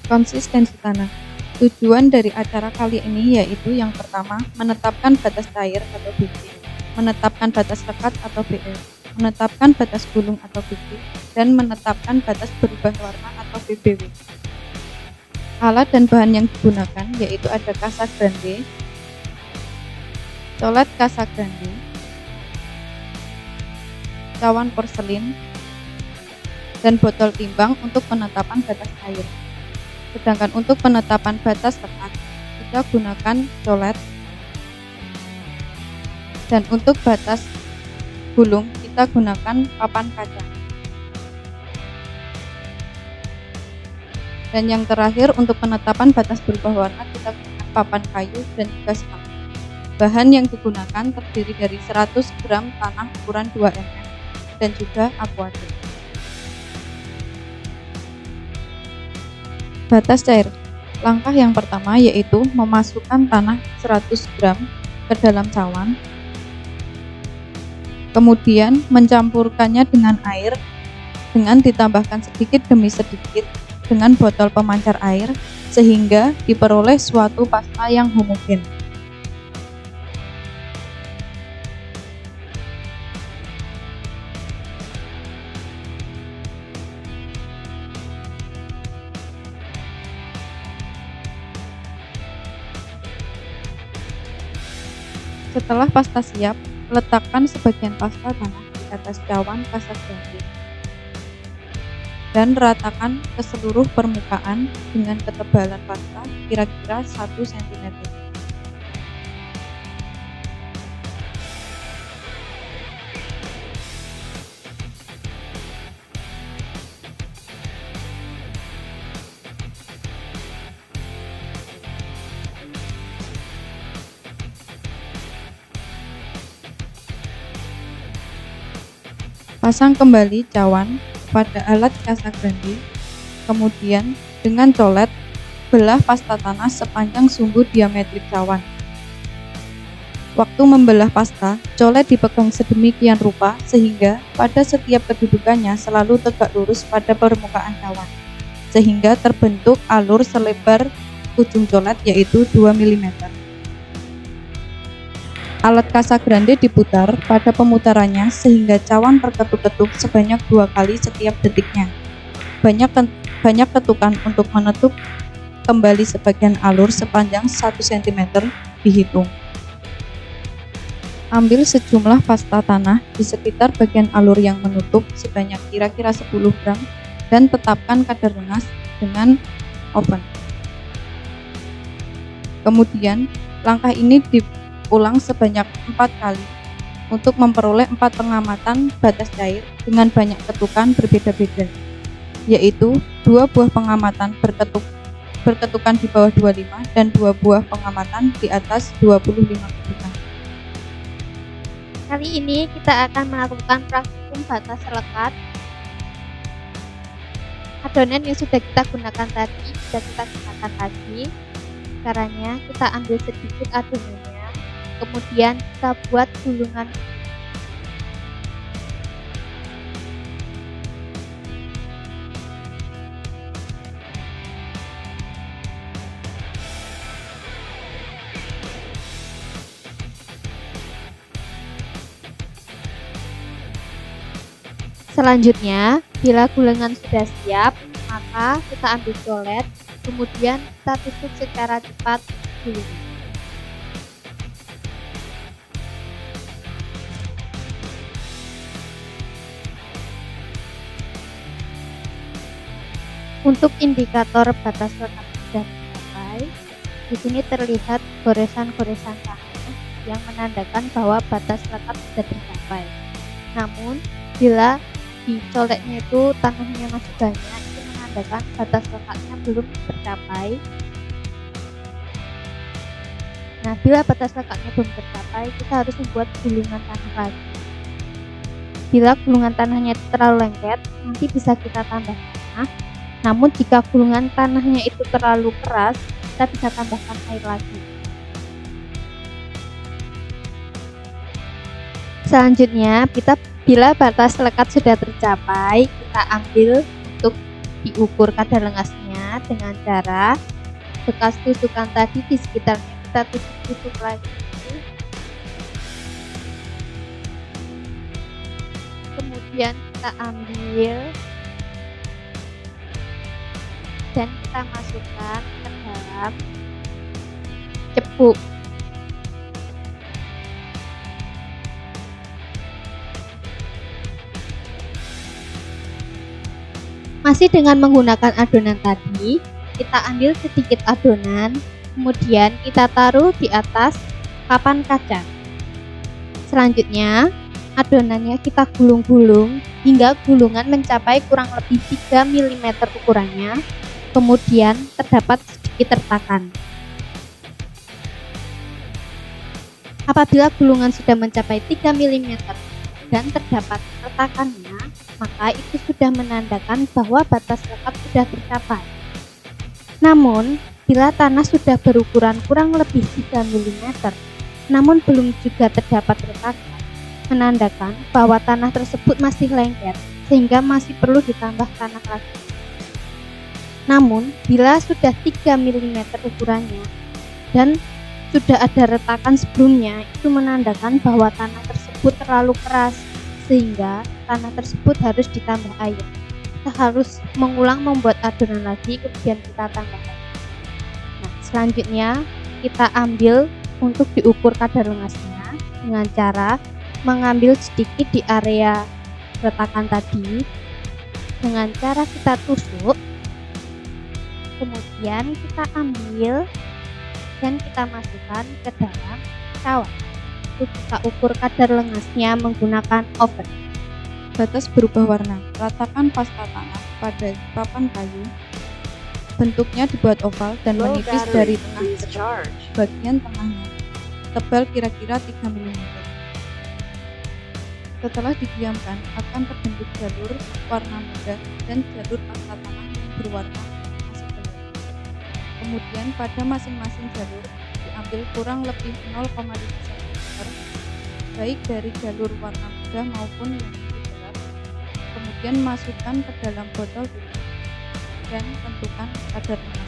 Konsistensi tanah. Tujuan dari acara kali ini yaitu yang pertama, menetapkan batas cair atau BC, menetapkan batas lekat atau BL, menetapkan batas gulung atau BG, dan menetapkan batas berubah warna atau BBW. Alat dan bahan yang digunakan yaitu ada Casa Grande, colet Casa Grande, cawan porselin, dan botol timbang untuk penetapan batas cair. Sedangkan untuk penetapan batas lekat, kita gunakan colet, dan untuk batas gulung kita gunakan papan kaca. Dan yang terakhir untuk penetapan batas berubah warna kita gunakan papan kayu dan juga semak. Bahan yang digunakan terdiri dari 100 gram tanah ukuran 2 mm dan juga aquatic. Batas cair. Langkah yang pertama yaitu memasukkan tanah 100 gram ke dalam cawan, kemudian mencampurkannya dengan air dengan ditambahkan sedikit demi sedikit dengan botol pemancar air sehingga diperoleh suatu pasta yang homogen. Setelah pasta siap, letakkan sebagian pasta tanah di atas cawan Casa Grande dan ratakan ke seluruh permukaan dengan ketebalan pasta kira-kira 1 cm. Pasang kembali cawan pada alat Casa Grande, kemudian dengan colet belah pasta tanah sepanjang sumbu diametrik cawan. Waktu membelah pasta, colet dipegang sedemikian rupa sehingga pada setiap kedudukannya selalu tegak lurus pada permukaan cawan, sehingga terbentuk alur selebar ujung colet yaitu 2 mm. Alat Casa Grande diputar pada pemutarannya sehingga cawan terketuk-ketuk sebanyak 2 kali setiap detiknya. Banyak ketukan untuk menutup kembali sebagian alur sepanjang 1 cm dihitung. Ambil sejumlah pasta tanah di sekitar bagian alur yang menutup sebanyak kira-kira 10 gram dan tetapkan kadar lunas dengan oven. Kemudian langkah ini diulang sebanyak 4 kali untuk memperoleh 4 pengamatan batas cair dengan banyak ketukan berbeda-beda, yaitu 2 buah pengamatan berketukan di bawah 25 dan 2 buah pengamatan di atas 25 ketukan. Kali ini kita akan melakukan praktikum batas lekat. Adonan yang sudah kita gunakan tadi sudah kita gunakan lagi. Caranya kita ambil sedikit adonannya, kemudian kita buat gulungan. Selanjutnya, bila gulungan sudah siap, maka kita ambil colet, kemudian kita tusuk secara cepat gulungan. Untuk indikator batas lekat sudah tercapai, di sini terlihat goresan-goresan tanah yang menandakan bahwa batas lekat sudah tercapai. Namun, bila di coletnya itu tanahnya masih banyak, itu menandakan batas lekatnya belum tercapai. Nah, bila batas lekatnya belum tercapai, kita harus membuat gulungan tanah lagi. Bila gulungan tanahnya terlalu lengket, nanti bisa kita tambah tanah. Namun jika gulungan tanahnya itu terlalu keras, kita bisa tambahkan air lagi. Selanjutnya, bila batas lekat sudah tercapai, kita ambil untuk diukur kadar lengasnya dengan cara bekas tusukan tadi di sekitarnya kita tusuk-tusuk lagi. Kemudian kita ambil dan kita masukkan ke dalam cepu. Masih dengan menggunakan adonan tadi, kita ambil sedikit adonan, kemudian kita taruh di atas papan kaca. Selanjutnya, adonannya kita gulung-gulung hingga gulungan mencapai kurang lebih 3 mm ukurannya, kemudian terdapat sedikit retakan. Apabila gulungan sudah mencapai 3 mm dan terdapat retakannya, maka itu sudah menandakan bahwa batas lekat sudah tercapai. Namun, bila tanah sudah berukuran kurang lebih 3 mm, namun belum juga terdapat retakan, menandakan bahwa tanah tersebut masih lengket, sehingga masih perlu ditambah tanah lagi. Namun, bila sudah 3 mm ukurannya dan sudah ada retakan sebelumnya, itu menandakan bahwa tanah tersebut terlalu keras, sehingga tanah tersebut harus ditambah air. Kita harus mengulang membuat adonan lagi, kemudian kita tambahkan. Nah, selanjutnya kita ambil untuk diukur kadar lengasnya dengan cara mengambil sedikit di area retakan tadi dengan cara kita tusuk, kemudian kita ambil dan kita masukkan ke dalam cawan. Untuk kita ukur kadar lengasnya menggunakan oven. Batas berubah warna. Ratakan pasta tanah pada papan kayu. Bentuknya dibuat oval dan menipis dari tengah ke bagian tengahnya. Tebal kira-kira 3 mm. Setelah didiamkan, akan terbentuk jalur warna muda dan jalur pasta tanah yang berwarna masih gelap. Kemudian pada masing-masing jalur diambil kurang lebih 0,5 cm, baik dari jalur warna muda maupun yang lebih gelap. Kemudian masukkan ke dalam botol dan tentukan kadar lengas.